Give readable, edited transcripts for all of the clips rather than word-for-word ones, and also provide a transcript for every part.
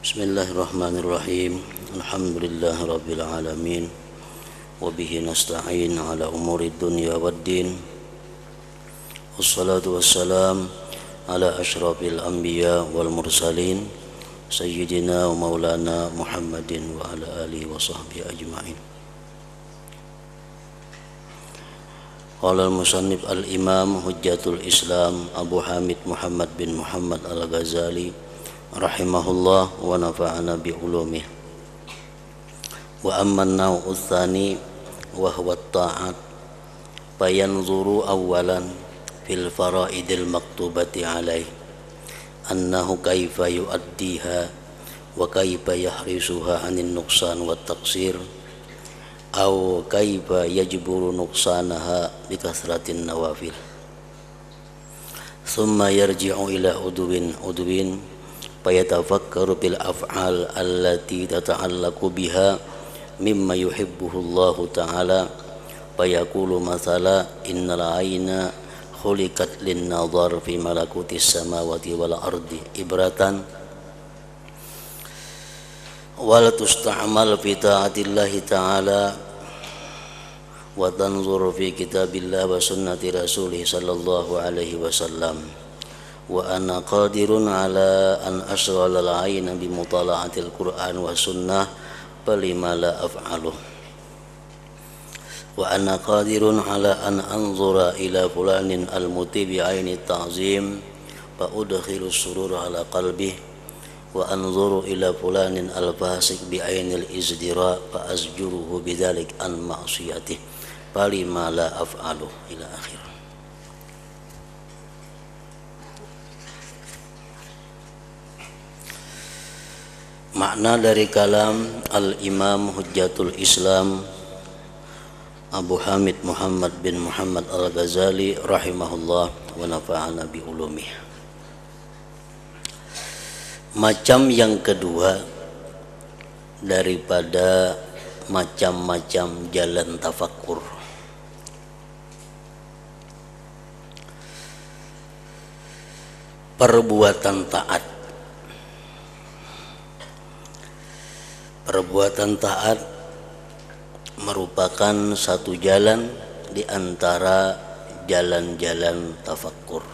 Bismillahirrahmanirrahim. Alhamdulillahirabbil alamin. Wa bihi nasta'in ala umuri dunya waddin. Wassalatu wassalam ala asyrafil anbiya wal mursalin sayyidina wa maulana Muhammadin wa ala alihi wa sahbihi ajma'in. Qala al-musannif al-imam hujjatul Islam Abu Hamid Muhammad bin Muhammad al-Ghazali rahimahullah wa nafa'ana bi ulumih. Wa amma an-naw'u tsani wa huwa at-ta'at fayanzuru awwalan fil fara'idil maktubati alaih annahu kaifa yu'addiha wa kaifa yahrisuha 'anil nuqsan wat taqsir aw kaifa yajburu nuqsanaha bi kasratin nawafil thumma yarji'u ila udwin fayatafakkaru bil af'al allati tata'allaqu biha mimma yuhibbuhu Allah ta'ala fayaqulu mathala innal 'aina khuliqat lin nadhar fi malakutis samawati wal ardi ibratan wal tusta'mal fi ta'atillahi ta'ala wa tanzur fi kitabillah wa sunnati rasulih sallallahu alaihi wasallam wa ana qadirun ala an asghala al-'aina bi mutala'atil Qur'an wa sunnah falima la af'aluh wa ana qadirun ala an anzura ila fulanin al-muti bi 'aini ta'zim fa udkhilu surura ala qalbi wa anzuru ila fulanin al-fasik bi 'aini al-izdira fa azjuruhu bidzalik an ma'siyatihi falima la af'aluh ila akhir. Makna dari kalam Al-Imam Hujjatul Islam Abu Hamid Muhammad bin Muhammad Al-Ghazali rahimahullah wa nafa'ana bi ulumih. Macam yang kedua daripada macam-macam jalan tafakkur, perbuatan taat. Perbuatan taat merupakan satu jalan di antara jalan-jalan tafakkur.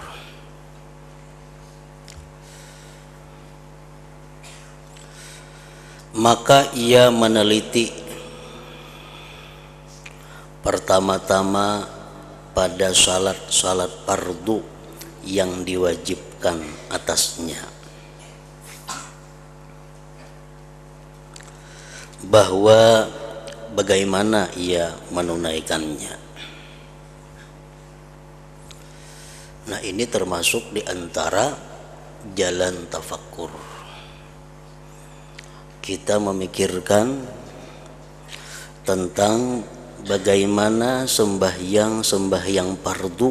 Maka ia meneliti pertama-tama pada salat fardu yang diwajibkan atasnya, bahwa bagaimana ia menunaikannya. Nah, ini termasuk di antara jalan tafakkur. Kita memikirkan tentang bagaimana sembahyang fardu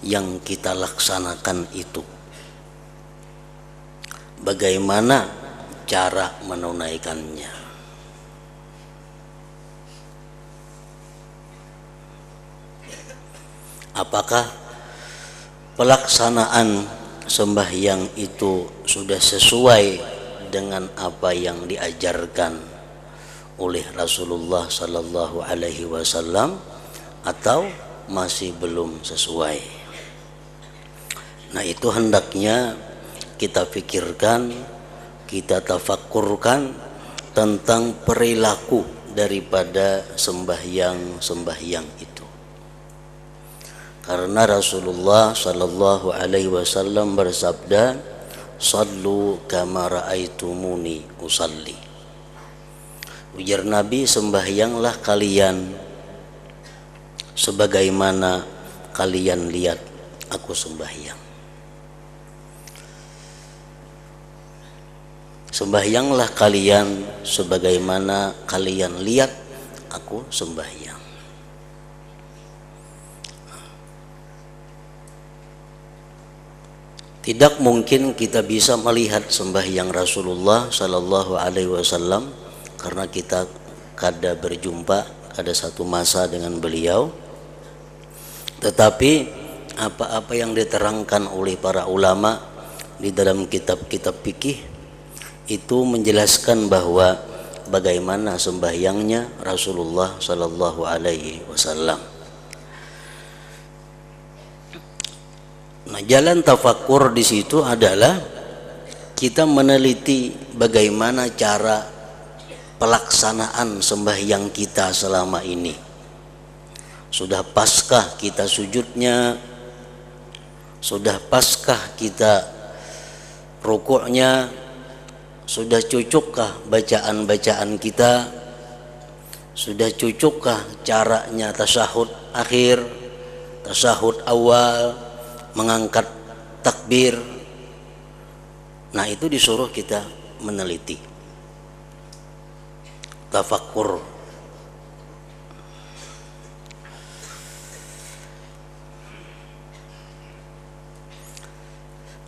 yang kita laksanakan itu, bagaimana cara menunaikannya. Apakah pelaksanaan sembahyang itu sudah sesuai dengan apa yang diajarkan oleh Rasulullah sallallahu alaihi wasallam atau masih belum sesuai? Nah, itu hendaknya kita pikirkan, kita tafakkurkan tentang perilaku daripada sembahyang itu. Karena Rasulullah sallallahu alaihi wasallam bersabda, "Shallu kama ra'aitumuni usalli." Ujar Nabi, sembahyanglah kalian sebagaimana kalian lihat aku sembahyang. Sembahyanglah kalian sebagaimana kalian lihat aku sembahyang. Tidak mungkin kita bisa melihat sembahyang Rasulullah sallallahu alaihi wasallam karena kita kada berjumpa, kada satu masa dengan beliau. Tetapi apa-apa yang diterangkan oleh para ulama di dalam kitab-kitab fikih itu menjelaskan bahwa bagaimana sembahyangnya Rasulullah Sallallahu Alaihi Wasallam. Nah, jalan tafakkur di situ adalah kita meneliti bagaimana cara pelaksanaan sembahyang kita selama ini. Sudah paskah kita sujudnya? Sudah paskah kita rukuknya? Sudah cukukkah bacaan-bacaan kita? Sudah cukukkah caranya tasyahud akhir, tasyahud awal, mengangkat takbir? Nah, itu disuruh kita meneliti, tafakkur.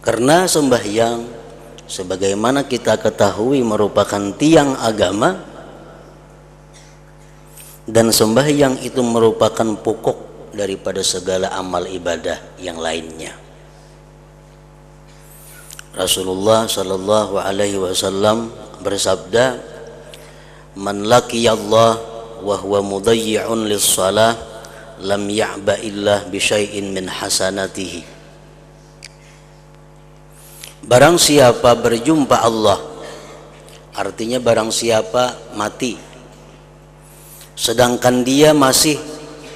Karena sembahyang sebagaimana kita ketahui merupakan tiang agama, dan sembahyang itu merupakan pokok daripada segala amal ibadah yang lainnya. Rasulullah Sallallahu Alaihi Wasallam bersabda, "Man laqiyallah wa huwa mudayyi'un lis-shalah lam ya'ba illah bi syai'in min hasanatihi." Barang siapa berjumpa Allah, artinya barang siapa mati sedangkan dia masih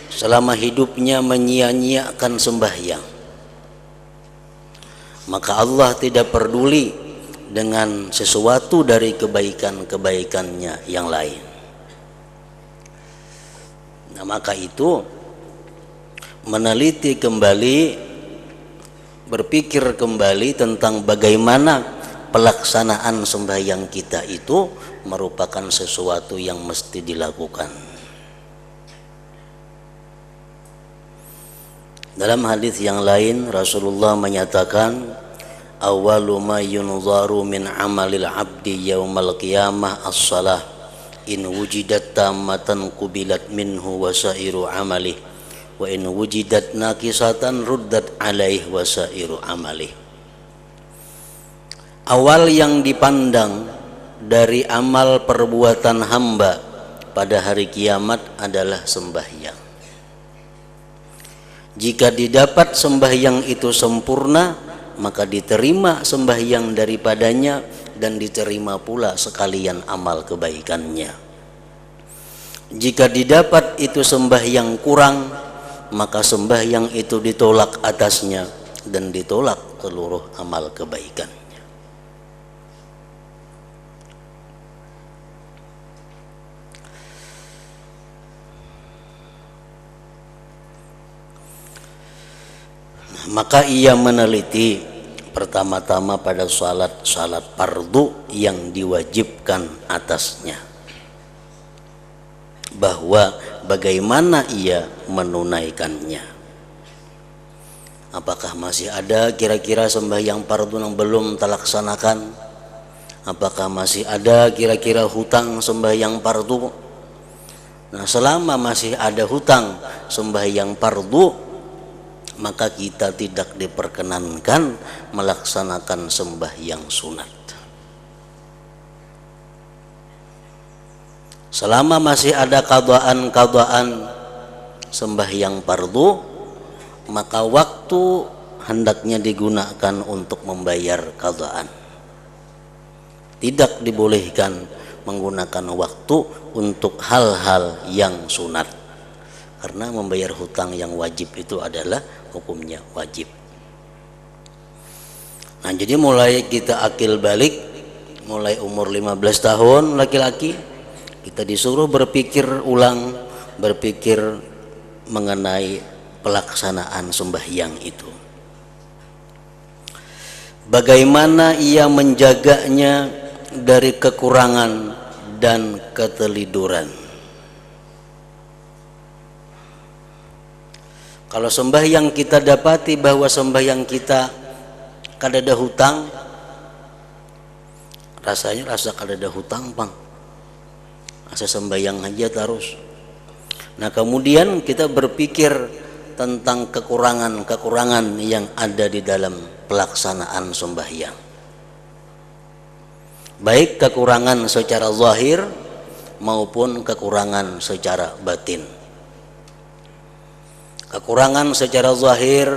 selama hidupnya menyia-nyiakan sembahyang, maka Allah tidak peduli dengan sesuatu dari kebaikan-kebaikannya yang lain. Nah, maka itu meneliti kembali, berpikir kembali tentang bagaimana pelaksanaan sembahyang kita itu merupakan sesuatu yang mesti dilakukan. Dalam hadis yang lain Rasulullah menyatakan, "Awwalu ma yunzaru min amalil 'abdi yaumal qiyamah as-shalah in wujidat tammatan qubilat minhu wasairu amalih wa in wujidat naqisatan ruddat alaih wasairu amalih." Awal yang dipandang dari amal perbuatan hamba pada hari kiamat adalah sembahyang. Jika didapat sembahyang itu sempurna, maka diterima sembahyang daripadanya dan diterima pula sekalian amal kebaikannya. Jika didapat itu sembahyang kurang, maka sembahyang itu ditolak atasnya dan ditolak seluruh amal kebaikan. Maka ia meneliti pertama-tama pada salat fardu yang diwajibkan atasnya, bahwa bagaimana ia menunaikannya. Apakah masih ada kira-kira sembahyang fardu yang belum terlaksanakan? Apakah masih ada kira-kira hutang sembahyang fardu? Nah, selama masih ada hutang sembahyang fardu, maka kita tidak diperkenankan melaksanakan sembahyang sunat. Selama masih ada qadaan sembahyang fardu, maka waktu hendaknya digunakan untuk membayar qadaan. Tidak dibolehkan menggunakan waktu untuk hal-hal yang sunat, karena membayar hutang yang wajib itu adalah hukumnya wajib. Nah, jadi mulai kita akil balik, mulai umur 15 tahun laki-laki, kita disuruh berpikir ulang, berpikir mengenai pelaksanaan sembahyang itu. Bagaimana ia menjaganya dari kekurangan dan keteliduran. Kalau sembahyang kita dapati bahwa sembahyang kita kadada hutang, rasanya rasa kadada hutang bang, rasa sembahyang aja terus. Nah, kemudian kita berpikir tentang kekurangan-kekurangan yang ada di dalam pelaksanaan sembahyang. baik kekurangan secara zahir maupun kekurangan secara batin. Kekurangan secara zahir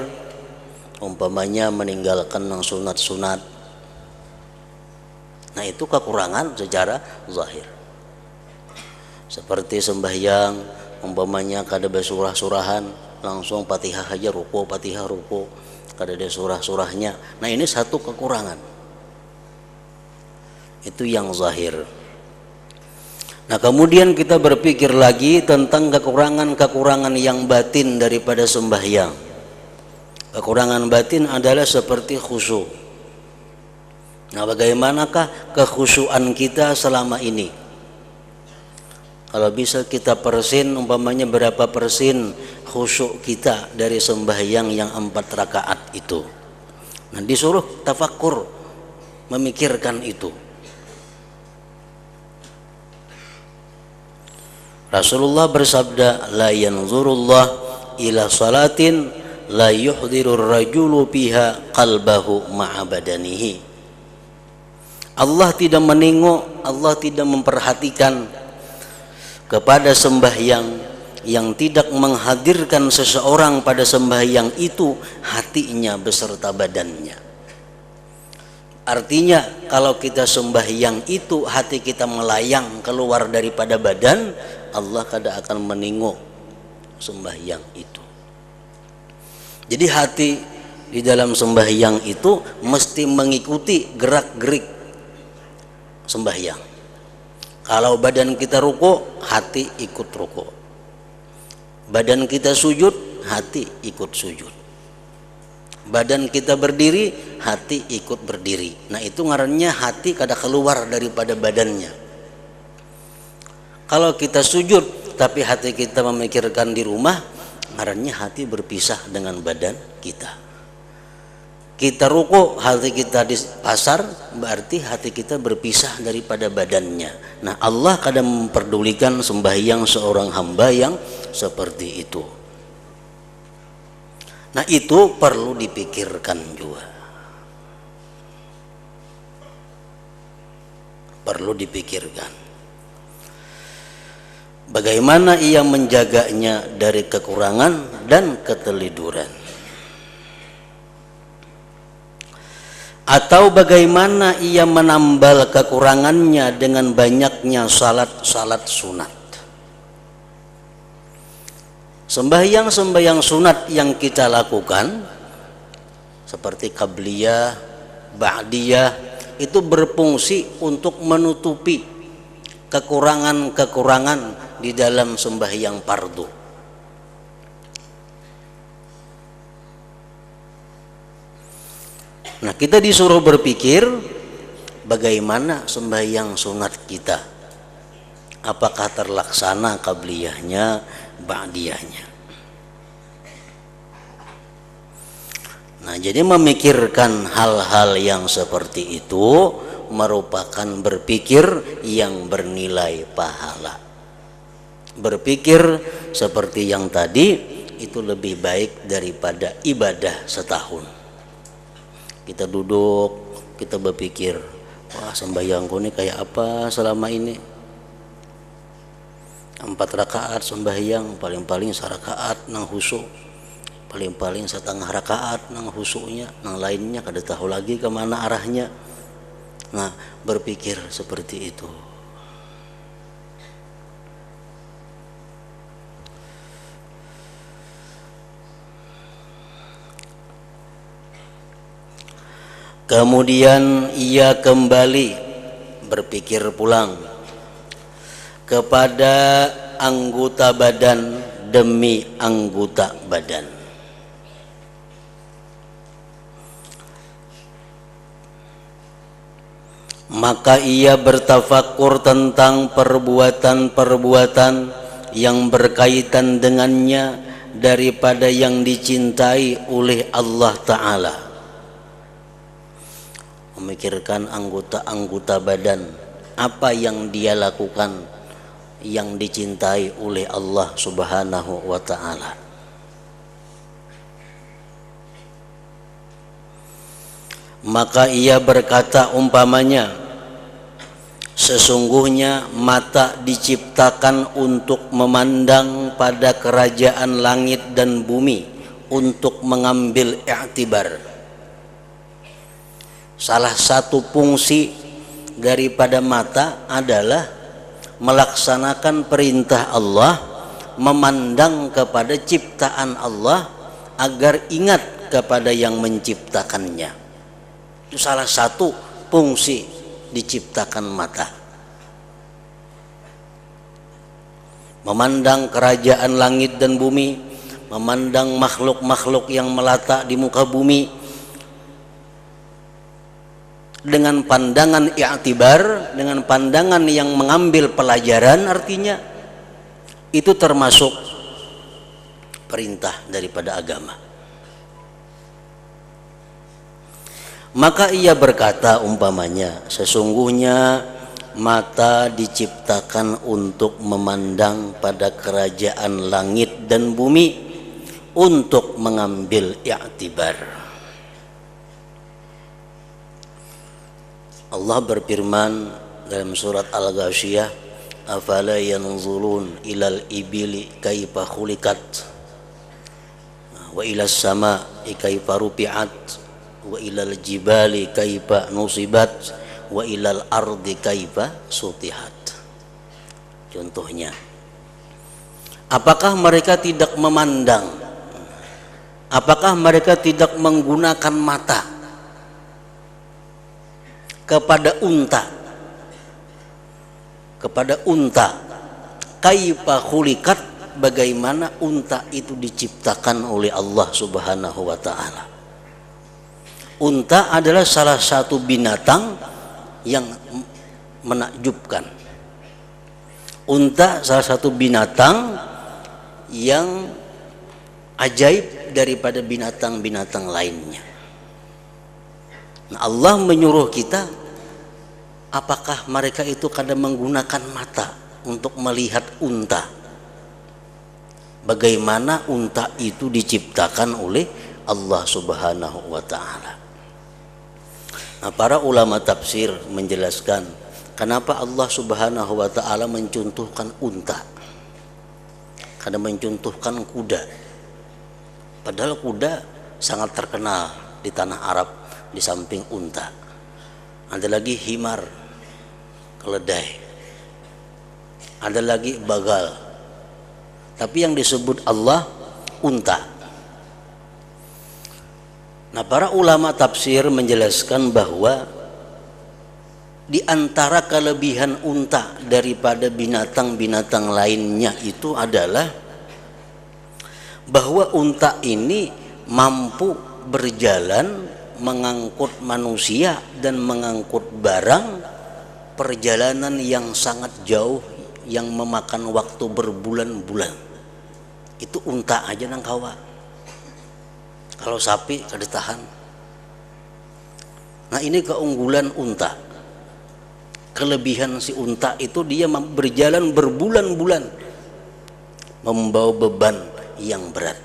umpamanya meninggalkan yang sunat-sunat, nah itu kekurangan secara zahir. Seperti sembahyang umpamanya kada bersurah-surahan, langsung Fatihah aja ruku, Fatihah ruku, kada ada surah-surahnya. Nah ini satu kekurangan, itu yang zahir. Nah kemudian kita berpikir lagi tentang kekurangan-kekurangan yang batin daripada sembahyang. Kekurangan batin adalah seperti khusyuk. Nah bagaimanakah kekhusyuan kita selama ini? Kalau bisa kita persin, umpamanya berapa persen khusyuk kita dari sembahyang yang 4 rakaat itu. Nah disuruh tafakkur, memikirkan itu. Rasulullah bersabda, la yanzurullah ila salatin la yuhdirur rajulu fiha qalbahu ma'a badanihi. Allah tidak menengok, Allah tidak memperhatikan kepada sembahyang yang tidak menghadirkan seseorang pada sembahyang itu hatinya beserta badannya. Artinya kalau kita sembahyang itu hati kita melayang keluar daripada badan, Allah kada akan menengok sembahyang itu. Jadi hati di dalam sembahyang itu mesti mengikuti gerak-gerik sembahyang. Kalau badan kita ruku, hati ikut ruku. Badan kita sujud, hati ikut sujud. Badan kita berdiri, hati ikut berdiri. Nah itu ngarannya hati kada keluar daripada badannya. Kalau kita sujud tapi hati kita memikirkan di rumah, ngarannya hati berpisah dengan badan kita. Kita ruku, hati kita di pasar, berarti hati kita berpisah daripada badannya. Nah Allah kadang memperdulikan sembahyang seorang hamba yang seperti itu. Nah itu perlu dipikirkan juga. Perlu dipikirkan. Bagaimana ia menjaganya dari kekurangan dan keteliduran. Atau bagaimana ia menambal kekurangannya dengan banyaknya salat-salat sunat. Sembahyang-sembahyang sunat yang kita lakukan seperti qabliyah, ba'diyah itu berfungsi untuk menutupi kekurangan-kekurangan di dalam sembahyang fardu. Nah kita disuruh berpikir bagaimana sembahyang sunat kita, apakah terlaksana qabliyahnya, ba'diyahnya. Nah jadi memikirkan hal-hal yang seperti itu merupakan berpikir yang bernilai pahala. Berpikir seperti yang tadi itu lebih baik daripada ibadah setahun. Kita duduk, kita berpikir, wah sembahyangku ini kayak apa selama ini. 4 rakaat sembahyang, paling-paling sarakaat nang husu, paling-paling setengah rakaat nang husuknya, nang lainnya kada tahu lagi kemana arahnya. Nah berpikir seperti itu. Kemudian ia kembali berpikir pulang kepada anggota badan demi anggota badan. Maka ia bertafakur tentang perbuatan-perbuatan yang berkaitan dengannya daripada yang dicintai oleh Allah Ta'ala. Memikirkan anggota-anggota badan, apa yang dia lakukan yang dicintai oleh Allah Subhanahu wa Ta'ala. Maka ia berkata umpamanya, Sesungguhnya mata diciptakan untuk memandang pada kerajaan langit dan bumi, untuk mengambil i'tibar. Salah satu fungsi daripada mata adalah melaksanakan perintah Allah, memandang kepada ciptaan Allah agar ingat kepada yang menciptakannya. Itu salah satu fungsi diciptakan mata. Memandang kerajaan langit dan bumi, memandang makhluk-makhluk yang melata di muka bumi dengan pandangan i'tibar, dengan pandangan yang mengambil pelajaran, artinya itu termasuk perintah daripada agama. Maka ia berkata umpamanya, sesungguhnya mata diciptakan untuk memandang pada kerajaan langit dan bumi, untuk mengambil i'tibar. Allah berfirman dalam surat Al-Ghasyiyah, afala yanzurun ilal ibili kaifa khuliqat wa ilas sama'i kaifa rufi'at wa ilal jibali kaifa nusibat wa ilal ardi kaifa sutihat. Contohnya, apakah mereka tidak memandang, apakah mereka tidak menggunakan mata kepada unta, kaifa khuliqat, bagaimana unta itu diciptakan oleh Allah Subhanahu wa taala. Unta adalah salah satu binatang yang menakjubkan. Unta salah satu binatang yang ajaib daripada binatang-binatang lainnya. Nah, Allah menyuruh kita, apakah mereka itu kadang menggunakan mata untuk melihat unta? Bagaimana unta itu diciptakan oleh Allah Subhanahu wa taala. Nah, para ulama tafsir menjelaskan kenapa Allah Subhanahu wa taala mencontohkan unta, karena mencontohkan kuda. Padahal kuda sangat terkenal di tanah Arab di samping unta. Ada lagi himar, keledai. Ada lagi bagal. Tapi yang disebut Allah unta. Nah, para ulama tafsir menjelaskan bahwa di antara kelebihan unta daripada binatang-binatang lainnya itu adalah bahwa unta ini mampu berjalan, mengangkut manusia dan mengangkut barang, perjalanan yang sangat jauh yang memakan waktu berbulan-bulan. Itu unta aja nang kawa. Kalau sapi kada tahan. Nah, ini keunggulan unta. Kelebihan si unta itu dia berjalan berbulan-bulan membawa beban yang berat.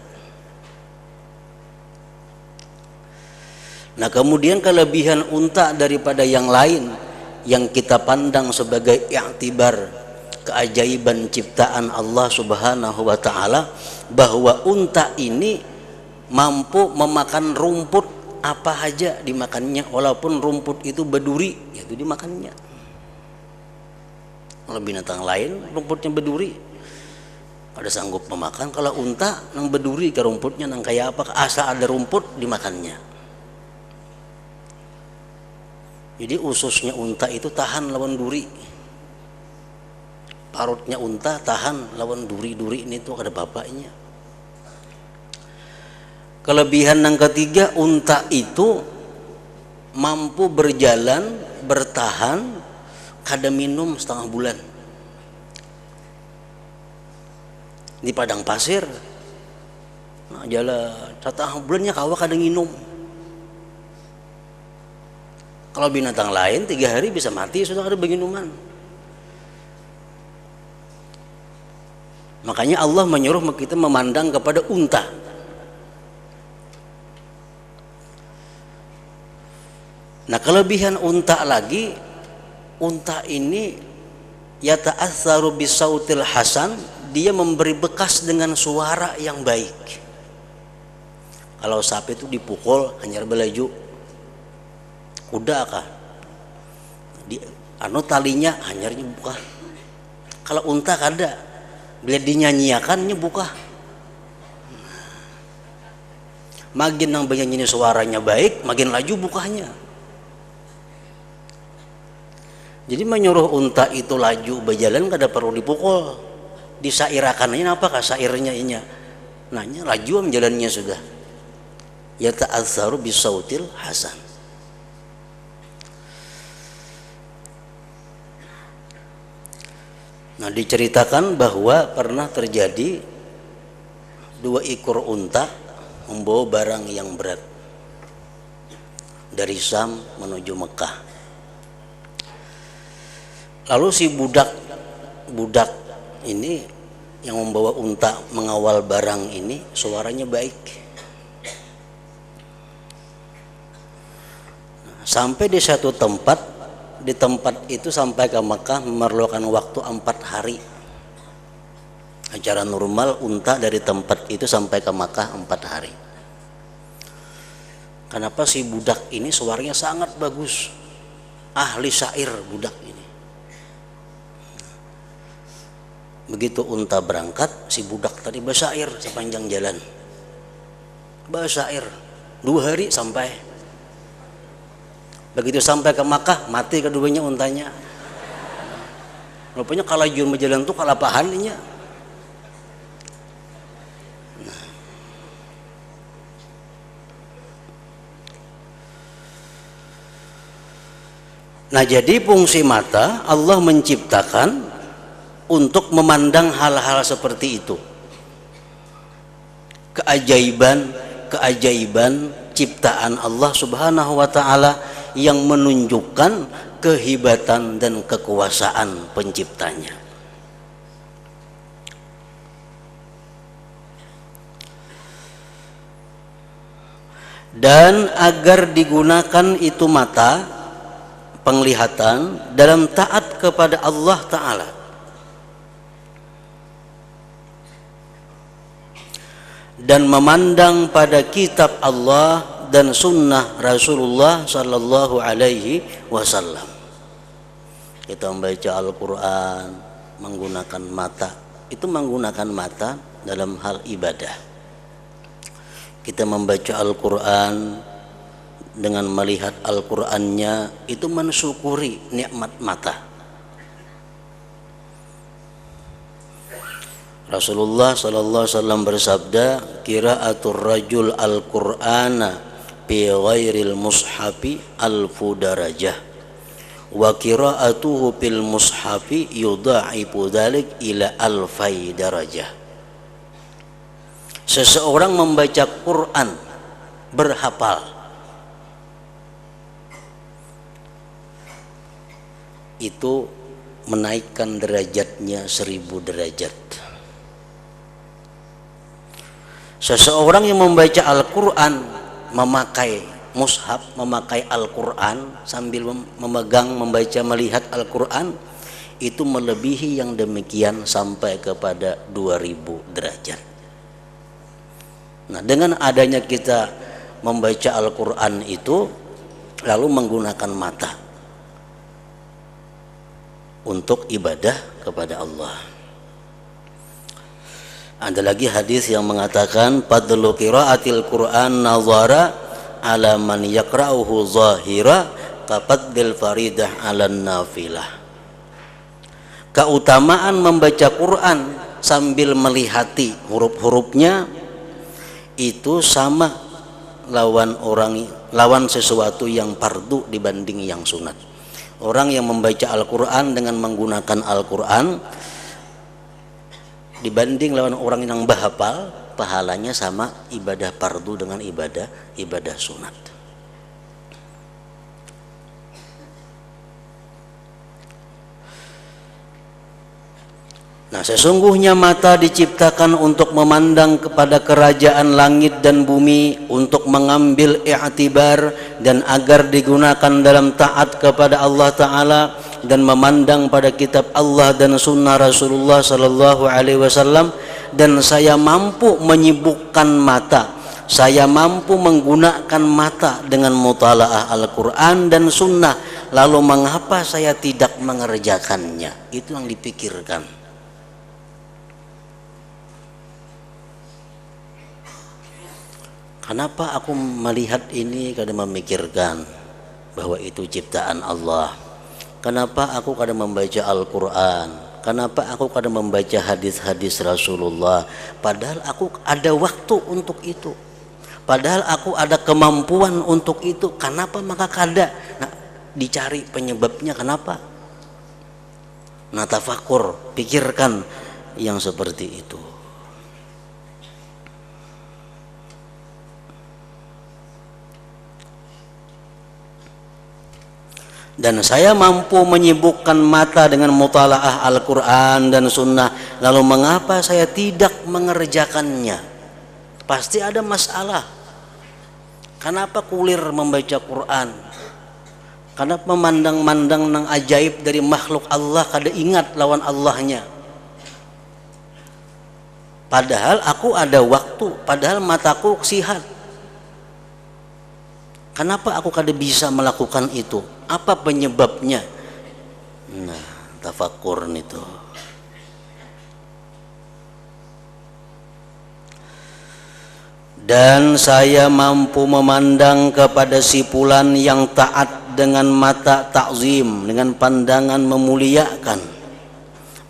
Nah, kemudian kelebihan unta daripada yang lain yang kita pandang sebagai i'tibar, keajaiban ciptaan Allah Subhanahu wa taala, bahwa unta ini mampu memakan rumput apa aja dimakannya, walaupun rumput itu berduri, itu dimakannya. Kalau binatang lain rumputnya berduri ada sanggup memakan, kalau unta nang berduri ke rumputnya nang kayak apa, asal ada rumput dimakannya. Jadi ususnya unta itu tahan lawan duri, parutnya unta tahan lawan duri-duri ini tuh ada bapaknya. Kelebihan yang ketiga, unta itu mampu berjalan, bertahan, kada minum setengah bulan di padang pasir. Nah, jalan setengah bulannya kawa kada minum. Kalau binatang lain 3 hari bisa mati sudah ada minuman. Makanya Allah menyuruh kita memandang kepada unta. Nah, kelebihan unta lagi, unta ini yata'atsaru bisautil hasan, dia memberi bekas dengan suara yang baik. Kalau sapi itu dipukul hanyar belaju, kuda kah di talinya hanyarnya buka. Kalau unta kada, bila dinyanyiakannya buka. Makin yang penyanyi suaranya baik, makin laju bukanya. Jadi menyuruh unta itu laju berjalan kada perlu dipukul, disairakannya apakah sairnya inya, nanya laju jalannya sudah. Yata'atsaru bisautil hasan. Nah, diceritakan bahwa pernah terjadi 2 ekor unta membawa barang yang berat dari Syam menuju Mekah. Lalu si budak ini yang membawa unta mengawal barang ini suaranya baik. Sampai di satu tempat, di tempat itu sampai ke Mekah memerlukan waktu 4 hari. Acara normal unta dari tempat itu sampai ke Mekah 4 hari. Kenapa si budak ini suaranya sangat bagus, ahli syair budak ini. Begitu unta berangkat, si budak tadi bersyair sepanjang jalan, bersyair 2 hari sampai. Begitu sampai ke Makkah, mati keduanya untanya. Rupanya kalau jun berjalan tuh kalapahan inya. Nah, jadi fungsi mata Allah menciptakan untuk memandang hal-hal seperti itu. Keajaiban ciptaan Allah Subhanahu wa taala yang menunjukkan kehebatan dan kekuasaan penciptanya. Dan agar digunakan itu mata penglihatan dalam taat kepada Allah Ta'ala, dan memandang pada kitab Allah dan sunnah Rasulullah Sallallahu Alaihi Wasallam. Kita membaca Al-Quran menggunakan mata, itu menggunakan mata dalam hal ibadah. Kita membaca Al-Quran dengan melihat Al-Qurannya, itu mensyukuri nikmat mata. Rasulullah Sallallahu Alaihi Wasallam bersabda, qiraatul rajul al-Qur'ana bi ghairil mushafi alfu darajah wa qiraatuhu bil mushafi yudha'ifu dzalik ila alfai darajah. Seseorang membaca Quran berhafal itu menaikkan derajatnya 1000 derajat. Seseorang yang membaca Al-Quran, memakai mushaf, memakai Al-Quran sambil memegang, membaca, melihat Al-Quran, itu melebihi yang demikian sampai kepada 2000 derajat. Nah, dengan adanya kita membaca Al-Quran itu lalu menggunakan mata untuk ibadah kepada Allah. Ada lagi hadis yang mengatakan fadlu qiraatil Qur'an nazara ala man yaqra'uhu zahira kafaddil faridah 'alan nafilah. Keutamaan membaca Quran sambil melihati huruf-hurufnya itu sama lawan sesuatu yang fardu dibanding yang sunat. Orang yang membaca Al-Quran dengan menggunakan Al-Quran dibanding lawan orang yang bahapal, pahalanya sama ibadah fardu dengan ibadah sunat. Nah, sesungguhnya mata diciptakan untuk memandang kepada kerajaan langit dan bumi, untuk mengambil i'tibar dan agar digunakan dalam taat kepada Allah Ta'ala, dan memandang pada kitab Allah dan sunnah Rasulullah sallallahu alaihi wasallam, dan saya mampu menyibukkan mata, saya mampu menggunakan mata dengan mutalaah Al-Quran dan sunnah, lalu mengapa saya tidak mengerjakannya? Itu yang dipikirkan. Kenapa aku melihat ini kadang memikirkan bahwa itu ciptaan Allah? Kenapa aku kadang membaca Al-Quran? Kenapa aku kadang membaca hadis-hadis Rasulullah? Padahal aku ada waktu untuk itu. Padahal aku ada kemampuan untuk itu. Kenapa maka kada? Nah, dicari penyebabnya kenapa? Nah, tafakur, pikirkan yang seperti itu. Dan saya mampu menyibukkan mata dengan mutalaah Al-Quran dan sunnah, lalu mengapa saya tidak mengerjakannya? Pasti ada masalah. Kenapa kulir membaca Quran? Kenapa memandang-mandang nang ajaib dari makhluk Allah kada ingat lawan Allahnya? Padahal aku ada waktu, padahal mataku sihat. Kenapa aku kada bisa melakukan itu? Apa penyebabnya? Nah, tafakur itu. Dan saya mampu memandang kepada si fulan yang taat dengan mata takzim, dengan pandangan memuliakan,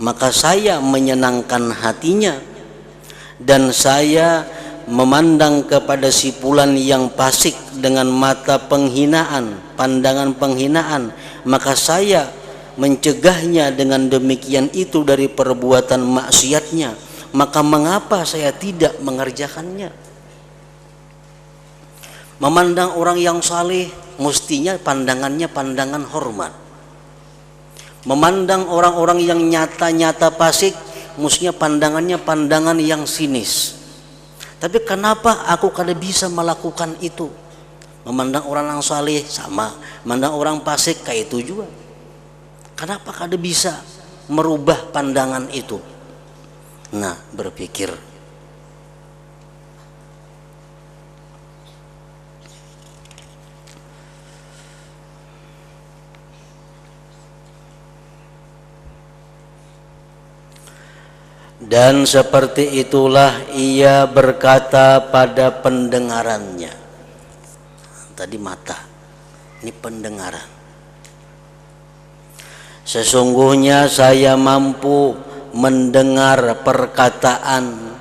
maka saya menyenangkan hatinya. Dan saya memandang kepada si fulan yang fasik dengan mata penghinaan, pandangan penghinaan, maka saya mencegahnya dengan demikian itu dari perbuatan maksiatnya. Maka mengapa saya tidak mengerjakannya? Memandang orang yang saleh mestinya pandangannya pandangan hormat. Memandang orang-orang yang nyata-nyata fasik mestinya pandangannya pandangan yang sinis. Tapi kenapa aku kada bisa melakukan itu? Memandang orang yang saleh sama, memandang orang fasik kayak itu juga. Kenapa kada bisa merubah pandangan itu? Nah, berpikir. Dan seperti itulah ia berkata pada pendengarannya. Tadi mata, ini pendengaran. Sesungguhnya saya mampu mendengar perkataan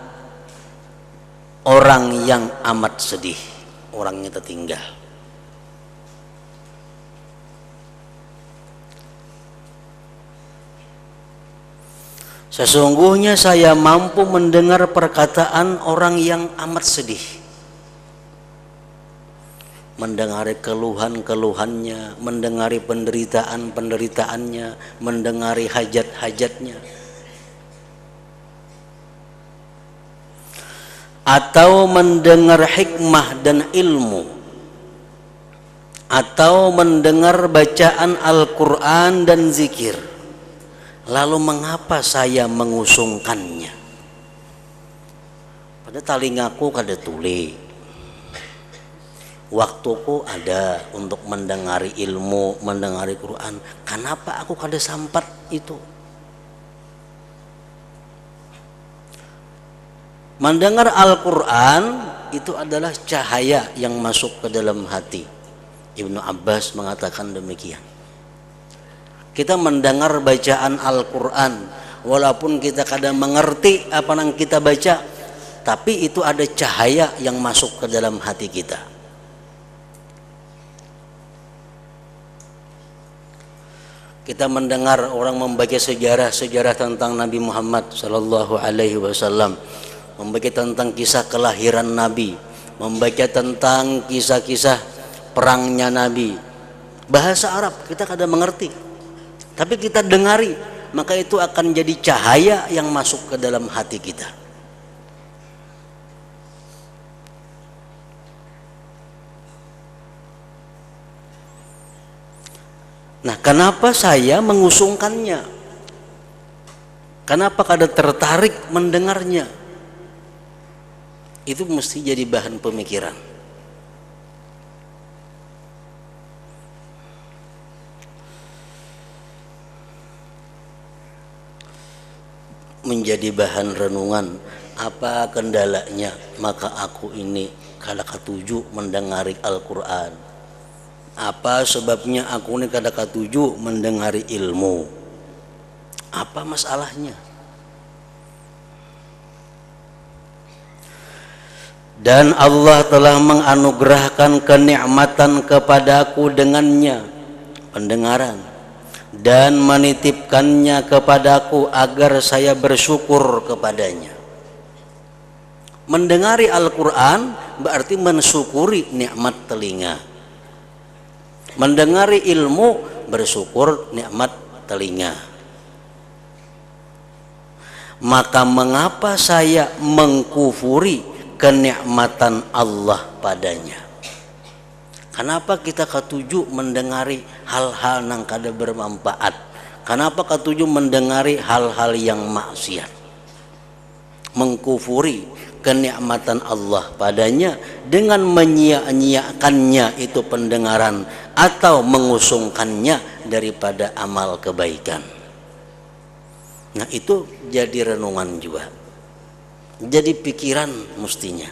orang yang amat sedih, orangnya tertinggal. Sesungguhnya saya mampu mendengar perkataan orang yang amat sedih, mendengari keluhan-keluhannya, mendengari penderitaan-penderitaannya, mendengari hajat-hajatnya, atau mendengar hikmah dan ilmu, atau mendengar bacaan Al-Quran dan zikir. Lalu mengapa saya mengusungkannya? Pada telingaku kada tuli, waktuku ada untuk mendengari ilmu, mendengari Quran. Kenapa aku kada sampat itu? Mendengar Al-Quran itu adalah cahaya yang masuk ke dalam hati. Ibnu Abbas mengatakan demikian. Kita mendengar bacaan Al-Quran, walaupun kita kadang mengerti apa yang kita baca, tapi itu ada cahaya yang masuk ke dalam hati kita. Kita mendengar orang membaca sejarah tentang Nabi Muhammad sallallahu alaihi wasallam, membaca tentang kisah kelahiran Nabi, membaca tentang kisah-kisah perangnya Nabi. Bahasa Arab kita kadang mengerti, tapi kita dengari, maka itu akan jadi cahaya yang masuk ke dalam hati kita. Nah, kenapa saya mengusungkannya? Kenapa kada tertarik mendengarnya? Itu mesti jadi bahan pemikiran. Menjadi bahan renungan, apa kendalanya maka aku ini kada katuju mendengari Al-Quran? Apa sebabnya aku ini kada katuju mendengari ilmu? Apa masalahnya? Dan Allah telah menganugerahkan kenikmatan kepadaku dengannya, pendengaran, dan menitipkannya kepadaku agar saya bersyukur kepadanya. Mendengari Al-Quran berarti mensyukuri nikmat telinga. Mendengari ilmu bersyukur nikmat telinga. Maka mengapa saya mengkufuri kenikmatan Allah padanya? Kenapa kita katuju mendengari hal-hal yang kada bermanfaat? Kenapa katuju mendengari hal-hal yang maksiat? Mengkufuri kenikmatan Allah padanya dengan menyia-nyiakannya itu pendengaran atau mengusungkannya daripada amal kebaikan. Nah, itu jadi renungan juga, jadi pikiran mestinya.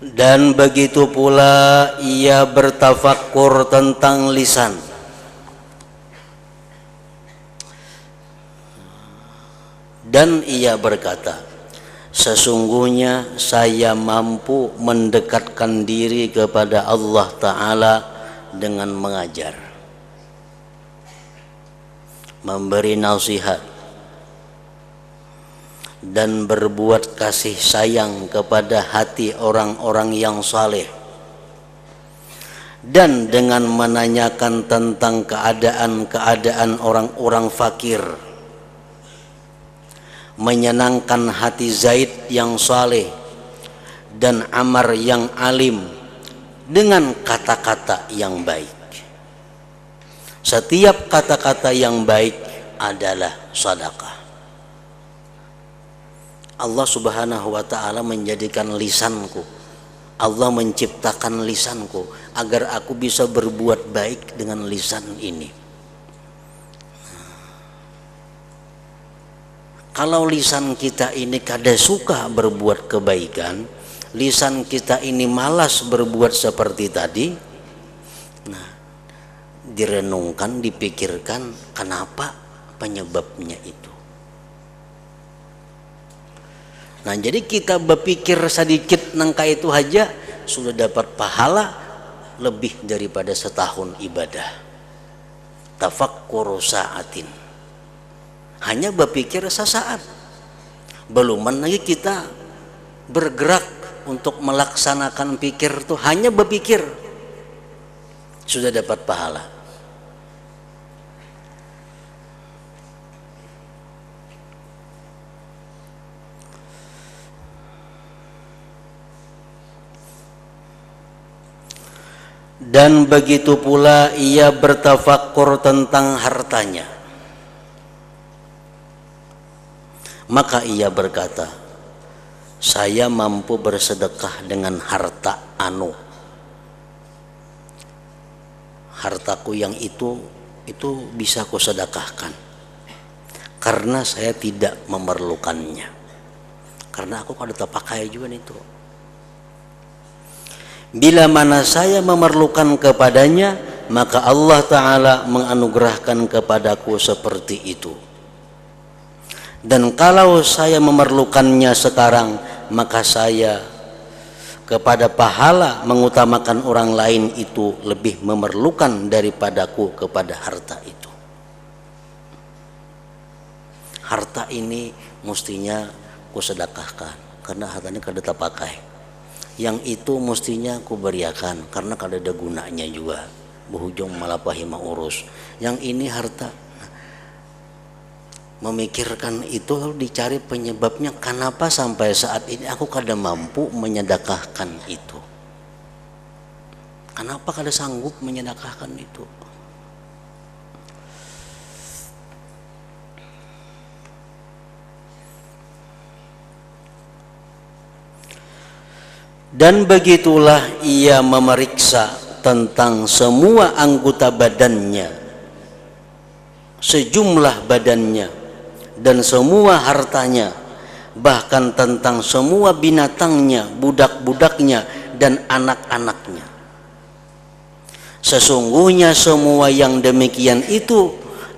Dan begitu pula ia bertafakkur tentang lisan. Dan ia berkata, sesungguhnya saya mampu mendekatkan diri kepada Allah Ta'ala dengan mengajar, memberi nasihat, dan berbuat kasih sayang kepada hati orang-orang yang saleh, dan dengan menanyakan tentang keadaan orang-orang fakir, menyenangkan hati Zaid yang saleh dan Amr yang alim dengan kata-kata yang baik. Setiap kata-kata yang baik adalah sedekah. Allah Subhanahu wa ta'ala menjadikan lisanku, Allah menciptakan lisanku agar aku bisa berbuat baik dengan lisan ini. Kalau lisan kita ini kada suka berbuat kebaikan, lisan kita ini malas berbuat seperti tadi, nah, direnungkan, dipikirkan kenapa penyebabnya itu. Nah, jadi kita berpikir sedikit nangka itu aja sudah dapat pahala lebih daripada setahun ibadah. Tafakkuru sa'atin. Hanya berpikir sesaat. Belum lagi kita bergerak untuk melaksanakan pikir itu, hanya berpikir sudah dapat pahala. Dan begitu pula ia bertafakkur tentang hartanya. Maka ia berkata, saya mampu bersedekah dengan harta anu. Hartaku yang itu bisa ku sedekahkan karena saya tidak memerlukannya. Karena aku kada terpakai juga itu. Bila mana saya memerlukan kepadanya, maka Allah Ta'ala menganugerahkan kepadaku seperti itu. Dan kalau saya memerlukannya sekarang, maka saya kepada pahala mengutamakan orang lain itu lebih memerlukan daripadaku kepada harta itu. Harta ini mestinya kusedekahkan karena hartanya kada terpakai. Yang itu mestinya ku beriakan karena kada ada gunanya juga, berujung malah pahima urus. Yang ini harta memikirkan itu lalu dicari penyebabnya, kenapa sampai saat ini aku kada mampu menyedekahkan itu, kenapa kada sanggup menyedekahkan itu. Dan begitulah ia memeriksa tentang semua anggota badannya, sejumlah badannya dan semua hartanya, bahkan tentang semua binatangnya, budak-budaknya dan anak-anaknya. Sesungguhnya semua yang demikian itu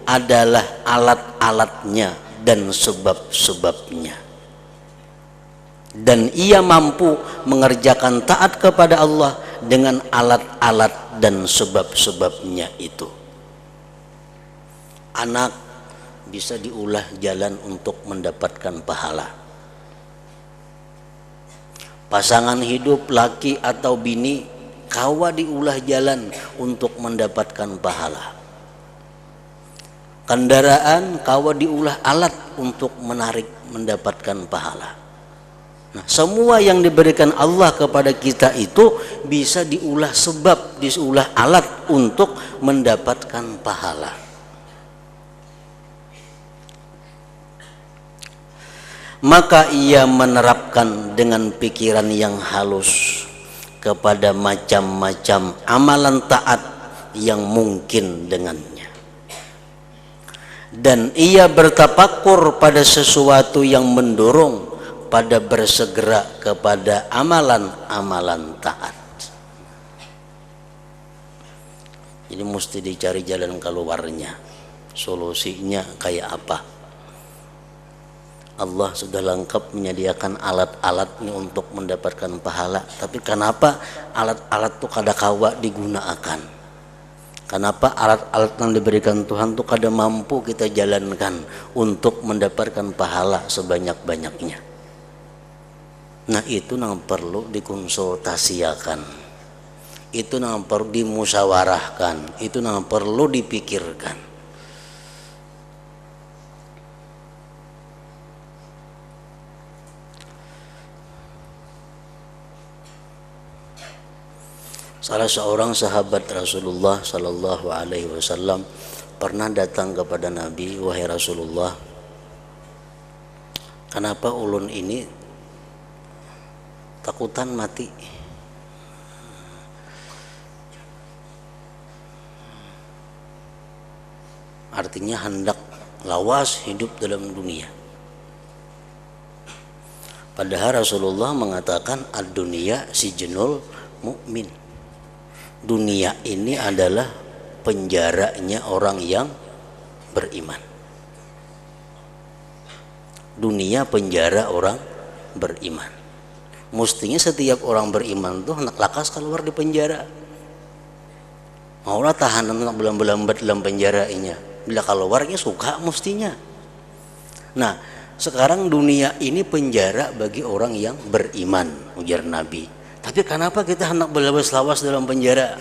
adalah alat-alatnya dan sebab-sebabnya. Dan ia mampu mengerjakan taat kepada Allah dengan alat-alat dan sebab-sebabnya itu. Anak bisa diulah jalan untuk mendapatkan pahala. Pasangan hidup laki atau bini kawa diulah jalan untuk mendapatkan pahala. Kendaraan kawa diulah alat untuk menarik mendapatkan pahala. Nah, semua yang diberikan Allah kepada kita itu bisa diulah sebab, diulah alat untuk mendapatkan pahala. Maka ia menerapkan dengan pikiran yang halus kepada macam-macam amalan taat yang mungkin dengannya. Dan ia bertafakur pada sesuatu yang mendorong pada bersegera kepada amalan-amalan taat. Jadi mesti dicari jalan keluarnya, solusinya kayak apa. Allah sudah lengkap menyediakan alat-alatnya untuk mendapatkan pahala, tapi kenapa alat-alat itu kada kawa digunakan? Kenapa alat-alat yang diberikan Tuhan itu kada mampu kita jalankan untuk mendapatkan pahala sebanyak-banyaknya? Nah, itu yang perlu dikonsultasikan, itu yang perlu dimusyawarahkan, itu yang perlu dipikirkan. Salah seorang sahabat Rasulullah Sallallahu Alaihi Wasallam pernah datang kepada Nabi, wahai Rasulullah, kenapa ulun ini takutan mati? Artinya hendak lawas hidup dalam dunia. Padahal Rasulullah mengatakan ad-dunya sijnul mukmin. Dunia ini adalah penjaranya orang yang beriman. Dunia penjara orang beriman. Mestinya setiap orang beriman tuh hendak lakas keluar di penjara. Maulah tahanan nak belambat dalam penjara inya. Bila keluarnya suka mestinya. Nah, sekarang dunia ini penjara bagi orang yang beriman, ujar Nabi. Tapi kenapa kita hendak berlawas-lawas dalam penjara?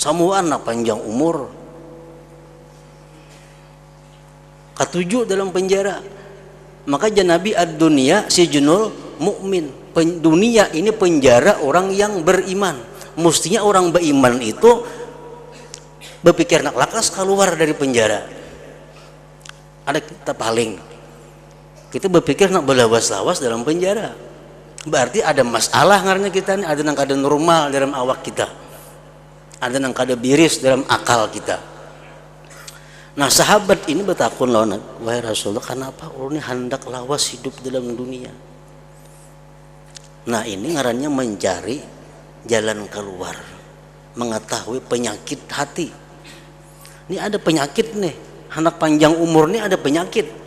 Semua anak panjang umur, ketujuh dalam penjara. Maka Nabi ad-dunya sijnul mukmin. Dunia ini penjara orang yang beriman. Mestinya orang beriman itu berpikir nak lakas keluar dari penjara. Ada kita paling, kita berpikir nak berlawas-lawas dalam penjara. Berarti ada masalah ngarannya kita nih, ada yang kada normal dalam awak kita, ada yang kada biris dalam akal kita. Nah, sahabat ini bertakun lawan, wahai Rasulullah, kenapa ulun hendak lawas hidup dalam dunia? Nah, ini ngarannya mencari jalan keluar, mengetahui penyakit hati. Ini ada penyakit nih, anak panjang umur nih ada penyakit.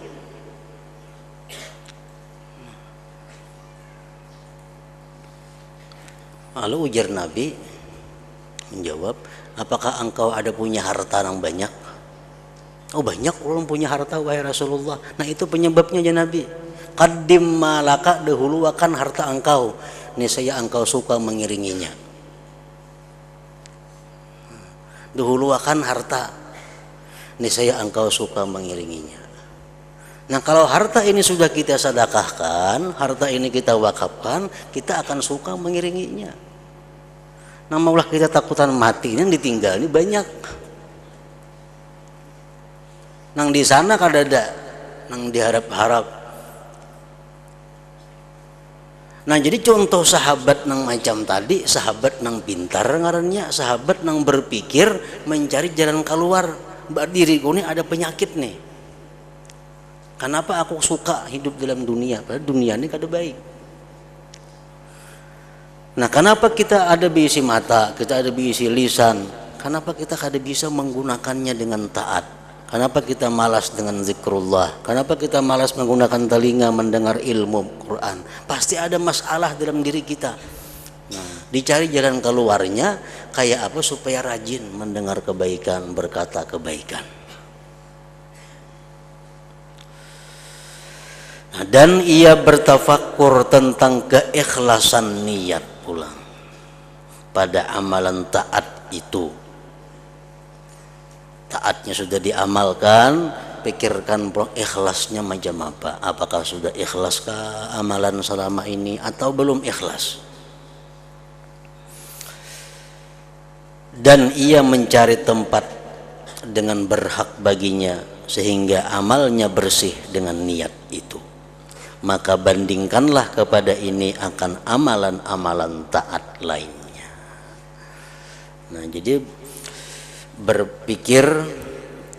Lalu ujar Nabi menjawab, apakah engkau ada punya harta yang banyak? Oh, banyak orang punya harta wahai Rasulullah. Nah, itu penyebabnya ya Nabi. Qaddim malaka, dahulukan harta engkau, niscaya engkau suka mengiringinya. dahuluakan harta, niscaya engkau suka mengiringinya. Nah kalau harta ini sudah kita sedekahkan, harta ini kita wakafkan, kita akan suka mengiringinya. Nah maulah kita takutan mati, ini ditinggal ini banyak. Nang di sana kadada, nang diharap-harap. Nah jadi contoh sahabat nang macam tadi, sahabat nang pintar ngarannya, sahabat nang berpikir mencari jalan keluar. Mbak diriku ini ada penyakit nih. Kenapa aku suka hidup dalam dunia? Padahal dunia ini kada baik. Nah kenapa kita ada bisi mata, kita ada bisi lisan? Kenapa kita kada bisa menggunakannya dengan taat? Kenapa kita malas dengan zikrullah? Kenapa kita malas menggunakan telinga mendengar ilmu Quran? Pasti ada masalah dalam diri kita. Nah, dicari jalan keluarnya kayak apa supaya rajin mendengar kebaikan, berkata kebaikan. Nah, dan ia bertafakur tentang keikhlasan niat pula pada amalan taat itu. Taatnya sudah diamalkan, pikirkan ikhlasnya macam apa. Apakah sudah ikhlaskah amalan selama ini atau belum ikhlas? Dan ia mencari tempat dengan berhak baginya sehingga amalnya bersih dengan niat itu. Maka bandingkanlah kepada ini akan amalan-amalan taat lainnya. Nah, jadi berpikir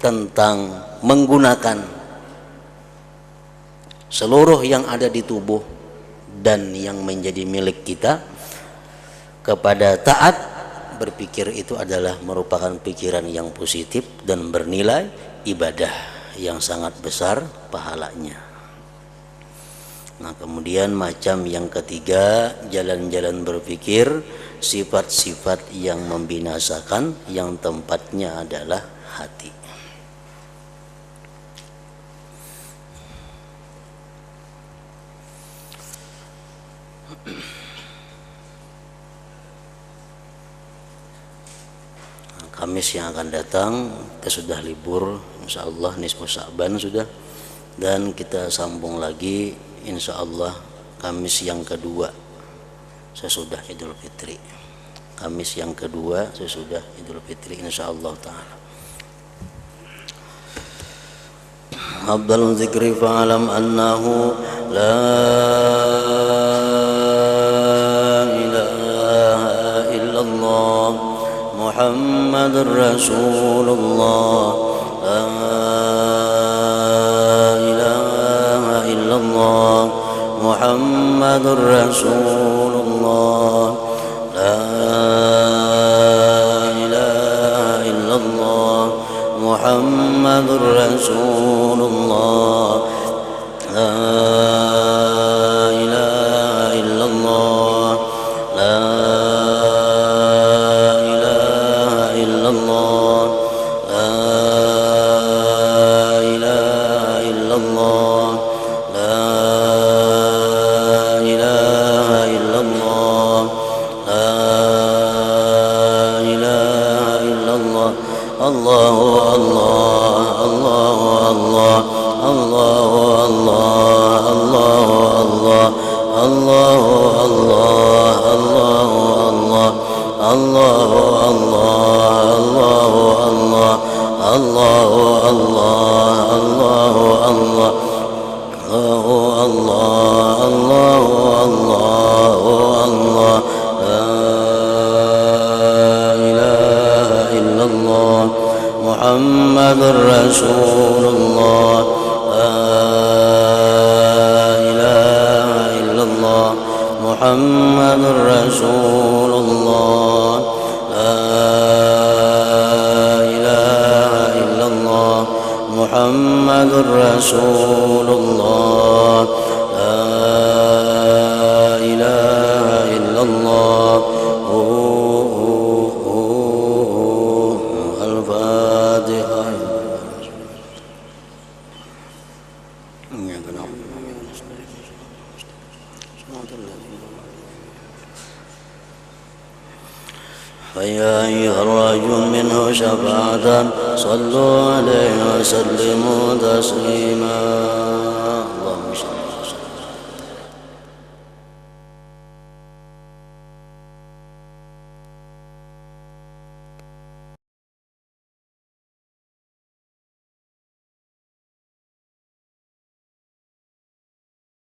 tentang menggunakan seluruh yang ada di tubuh dan yang menjadi milik kita kepada taat, berpikir itu adalah merupakan pikiran yang positif dan bernilai ibadah yang sangat besar pahalanya. Nah kemudian macam yang ketiga, jalan-jalan berpikir sifat-sifat yang membinasakan yang tempatnya adalah hati. Kamis yang akan datang kita sudah libur, insyaallah nisfu Sya'ban sudah, dan kita sambung lagi insyaallah Kamis yang kedua sesudah Idul Fitri. Kamis yang kedua sesudah Idul Fitri insyaallah taala. Afdalul dzikri fa'alam annahu la ilaha illallah Muhammadur Rasulullah, la ilaha illallah Muhammadur Rasulullah, la ilaha illallah Muhammadur Rasulullah, la ilaha illallah, la Muhammadur Rasulullah, la ilaha illallah Muhammadur Rasulullah, la ilaha illallah Muhammadur Rasulullah, la ilaha illallah. Al-Fatihah. فيا أيها الراجون منه شفاعة صلوا عليه وسلموا تسليما.